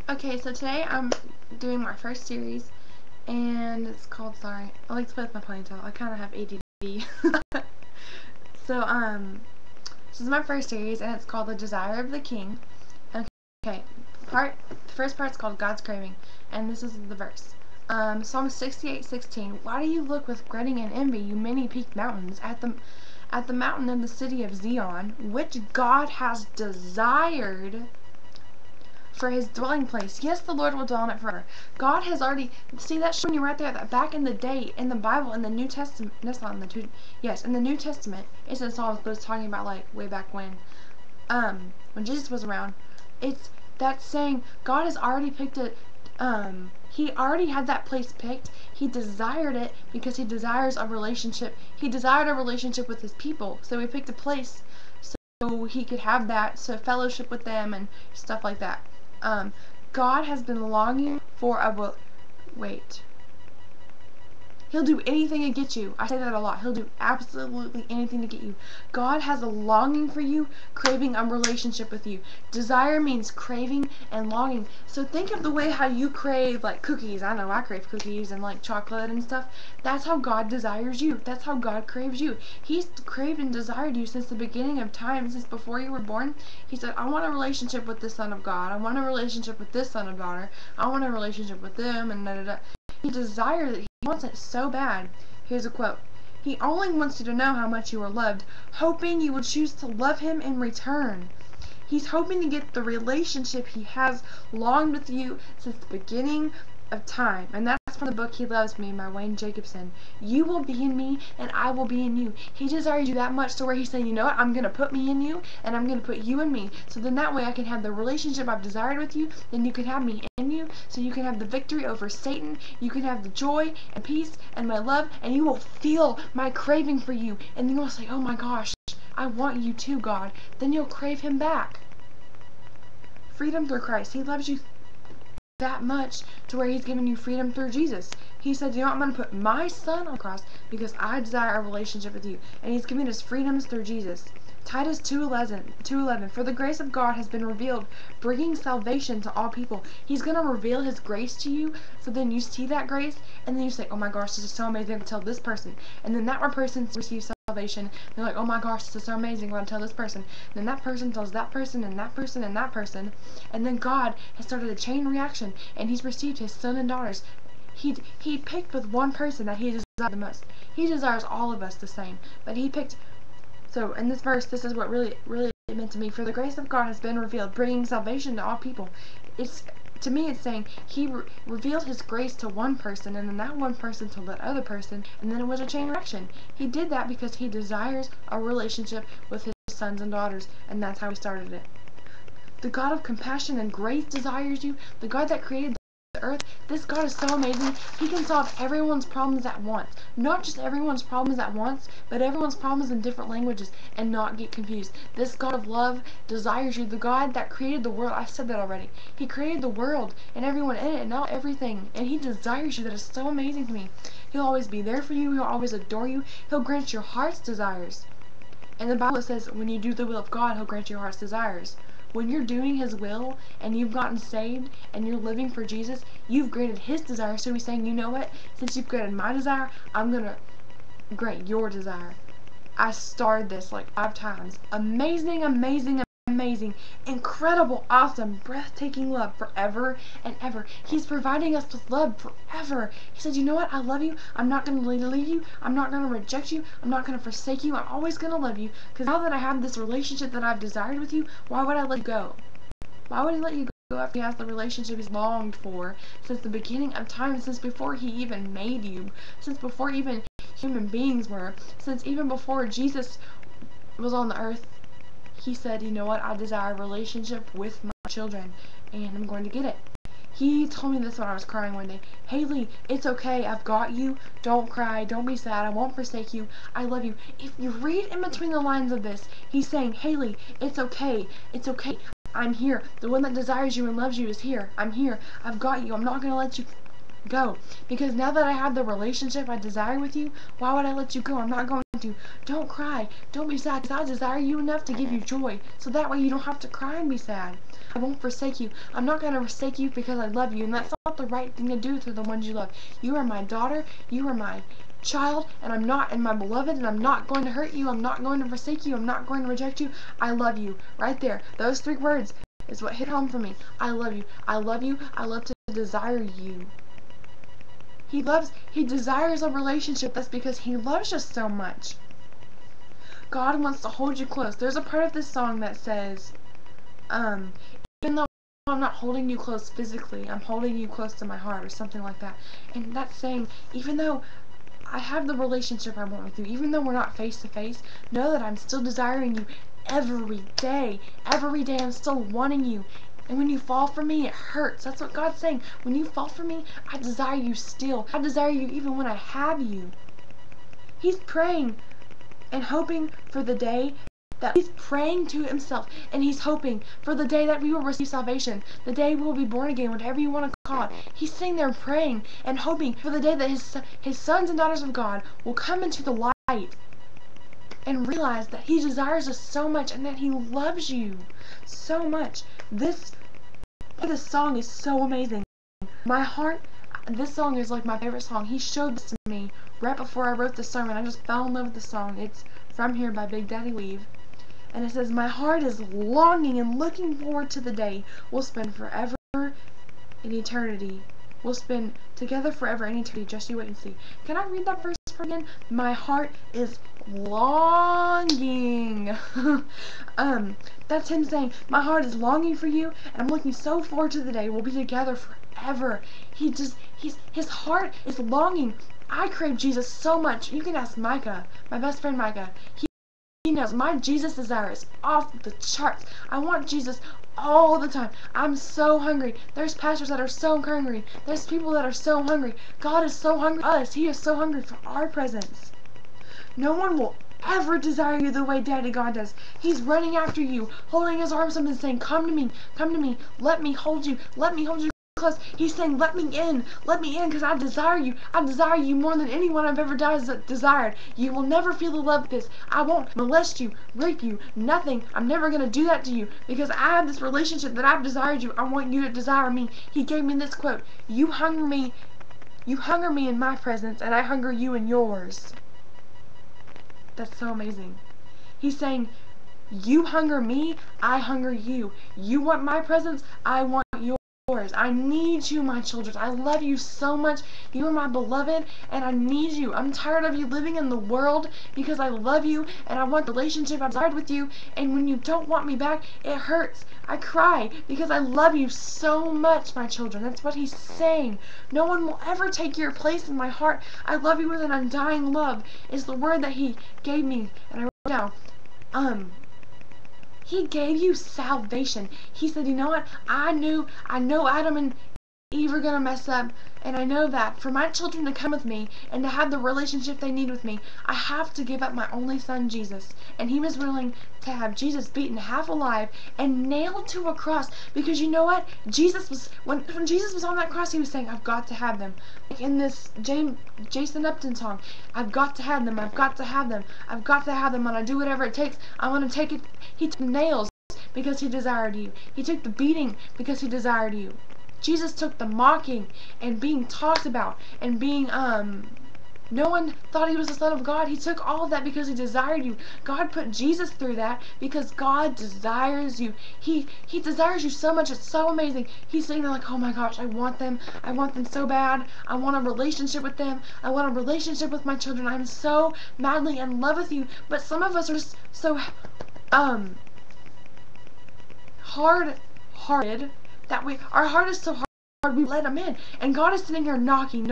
Okay, so today I'm doing my first series, and it's called, sorry, I like to play with my ponytail. I kind of have ADD. So, this is my first series, and it's called The Desire of the King. Okay, the first part's called God's Craving, and this is the verse. Psalm 68:16. Why do you look with dreading and envy, you many-peaked mountains, at the mountain of the city of Zion, which God has desired for his dwelling place? Yes, the Lord will dwell in it forever. God has already, see, that's showing you right there that back in the day, in the Bible, in the New Testament, that's not in the yes, in the New Testament, it's in Psalms, but it's talking about like way back when Jesus was around. That's saying God has already picked it. He already had that place picked. He desired it because he desires a relationship. He desired a relationship with his people, so he picked a place so he could have that, so fellowship with them and stuff like that. God has been longing for a wait. He'll do anything to get you. I say that a lot. He'll do absolutely anything to get you. God has a longing for you, craving a relationship with you. Desire means craving and longing. So think of the way how you crave like cookies. I know I crave cookies and like chocolate and stuff. That's how God desires you. That's how God craves you. He's craved and desired you since the beginning of time, since before you were born. He said, I want a relationship with the Son of God. I want a relationship with this son of daughter. I want a relationship with them, and da-da-da. He desires it. He wants it so bad. Here's a quote. He only wants you to know how much you are loved, hoping you will choose to love him in return. He's hoping to get the relationship he has longed with you since the beginning of time. And that's from the book He Loves Me by Wayne Jacobson. You will be in me and I will be in you. He desires you that much to where he's saying, you know what, I'm going to put me in you and I'm going to put you in me. So then that way I can have the relationship I've desired with you, then you can have me in you, so you can have the victory over Satan, you can have the joy and peace and my love, and you will feel my craving for you. And then you'll say, oh my gosh, I want you too, God. Then you'll crave him back. Freedom through Christ. He loves you that much to where he's given you freedom through Jesus. He said, you know what, I'm going to put my son on the cross because I desire a relationship with you. And he's given us freedoms through Jesus. Titus 2:11. For the grace of God has been revealed, bringing salvation to all people. He's going to reveal his grace to you, so then you see that grace, and then you say, oh my gosh, this is so amazing, I'm going to tell this person. And then that person receives salvation. They're like, oh my gosh, this is so amazing, I'm going to tell this person. And then that person tells that person, and that person, and that person. And then God has started a chain reaction, and he's received his sons and daughters. He picked with one person that he desired the most. He desires all of us the same, but he picked. So in this verse, this is what really it meant to me. For the grace of God has been revealed, bringing salvation to all people. To me, it's saying he revealed his grace to one person, and then that one person told that other person, and then it was a chain reaction. He did that because he desires a relationship with his sons and daughters, and that's how he started it. The God of compassion and grace desires you. The God that created the earth. This God is so amazing. He can solve everyone's problems at once. Not just everyone's problems at once, but everyone's problems in different languages, and not get confused. This God of love desires you. The God that created the world. I said that already. He created the world and everyone in it, and not everything. And he desires you. That is so amazing to me. He'll always be there for you. He'll always adore you. He'll grant your heart's desires. And the Bible says when you do the will of God, he'll grant your heart's desires. When you're doing his will and you've gotten saved and you're living for Jesus, you've granted his desire. So he's saying, you know what? Since you've granted my desire, I'm going to grant your desire. I starred this like 5 times. Amazing, amazing, amazing, incredible, awesome, breathtaking love forever and ever. He's providing us with love forever. He said, you know what? I love you. I'm not going to leave you. I'm not going to reject you. I'm not going to forsake you. I'm always going to love you. Because now that I have this relationship that I've desired with you, why would I let you go? Why would he let you go after he has the relationship he's longed for since the beginning of time, since before he even made you, since before even human beings were, since even before Jesus was on the earth? He said, you know what, I desire a relationship with my children, and I'm going to get it. He told me this when I was crying one day. Haley, it's okay, I've got you. Don't cry, don't be sad, I won't forsake you. I love you. If you read in between the lines of this, he's saying, Haley, it's okay, it's okay. I'm here. The one that desires you and loves you is here. I'm here. I've got you. I'm not going to let you go. Because now that I have the relationship I desire with you, why would I let you go? I'm not going to. Don't cry. Don't be sad, because I desire you enough to give you joy. So that way you don't have to cry and be sad. I won't forsake you. I'm not going to forsake you because I love you, and that's not the right thing to do to the ones you love. You are my daughter, you are my child, and my beloved, and I'm not going to hurt you. I'm not going to forsake you. I'm not going to reject you. I love you. Right there. Those 3 words is what hit home for me. I love you. I love you. I love to desire you. He desires a relationship. That's because he loves us so much. God wants to hold you close. There's a part of this song that says, even though I'm not holding you close physically, I'm holding you close to my heart, or something like that. And that's saying, even though I have the relationship I want with you, even though we're not face to face, know that I'm still desiring you every day. Every day I'm still wanting you. And when you fall for me, it hurts. That's what God's saying. When you fall for me, I desire you still. I desire you even when I have you. He's praying and hoping for the day that he's praying to himself, and he's hoping for the day that we will receive salvation, the day we will be born again, whatever you want to call it. He's sitting there praying and hoping for the day that his sons and daughters of God will come into the light and realize that he desires us so much and that he loves you so much. This song is so amazing. This song is like my favorite song. He showed this to me right before I wrote the sermon. I just fell in love with the song. It's From Here by Big Daddy Weave. And it says, my heart is longing and looking forward to the day we'll spend forever in eternity. We'll spend together forever in eternity. Just you wait and see. Can I read that verse again? My heart is longing. That's him saying, my heart is longing for you, and I'm looking so forward to the day we'll be together forever. His heart is longing. I crave Jesus so much. You can ask Micah, my best friend Micah. He knows my Jesus desire is off the charts. I want Jesus all the time. I'm so hungry. There's pastors that are so hungry. There's people that are so hungry. God is so hungry for us. He is so hungry for our presence. No one will ever desire you the way Daddy God does. He's running after you, holding his arms up and saying, come to me, let me hold you close. He's saying, let me in, because I desire you. I desire you more than anyone I've ever desired. You will never feel the love of this. I won't molest you, rape you, nothing. I'm never going to do that to you, because I have this relationship that I've desired you. I want you to desire me. He gave me this quote, you hunger me in my presence, and I hunger you in yours. That's so amazing. He's saying, you hunger me, I hunger you. You want my presence, I want yours. I need you, my children. I love you so much. You are my beloved, and I need you. I'm tired of you living in the world because I love you, and I want the relationship I desired with you, and when you don't want me back, it hurts. I cry because I love you so much, my children. That's what he's saying. No one will ever take your place in my heart. I love you with an undying love is the word that he gave me, and I wrote down. He gave you salvation. He said, you know what? I know Adam and Eve are going to mess up, and I know that for my children to come with me and to have the relationship they need with me, I have to give up my only son, Jesus. And he was willing to have Jesus beaten half alive and nailed to a cross, because you know what? When Jesus was on that cross, he was saying, I've got to have them. Like in this Jason Upton song, I've got to have them, I've got to have them, I've got to have them, and I do whatever it takes. I want to take it. He took the nails because he desired you. He took the beating because he desired you. Jesus took the mocking and being talked about and being no one thought he was the Son of God. He took all of that because he desired you. God put Jesus through that because God desires you. He desires you so much. It's so amazing. He's saying like, oh my gosh, I want them so bad. I want a relationship with them. I want a relationship with my children. I'm so madly in love with you. But some of us are just so hard-hearted that our heart is so hard we let him in, and God is sitting here knocking.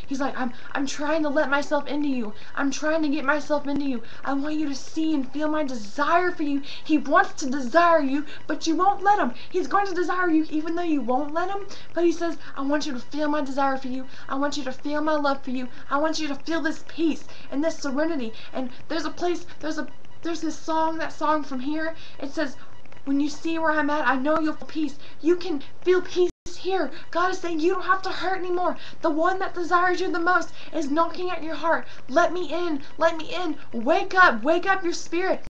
He's like, I'm trying to let myself into you. I'm trying to get myself into you. I want you to see and feel my desire for you. He wants to desire you, but you won't let him. He's going to desire you even though you won't let him, but he says, I want you to feel my desire for you. I want you to feel my love for you. I want you to feel this peace and this serenity. And there's this song, that song From Here. It says, when you see where I'm at, I know you'll feel peace. You can feel peace here. God is saying you don't have to hurt anymore. The one that desires you the most is knocking at your heart. Let me in. Let me in. Wake up your spirit.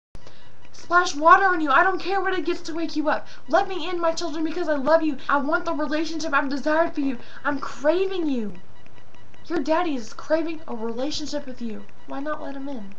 splash water on you. I don't care what it gets to wake you up. Let me in, my children, because I love you. I want the relationship I've desired for you. I'm craving you. Your daddy is craving a relationship with you. Why not let him in?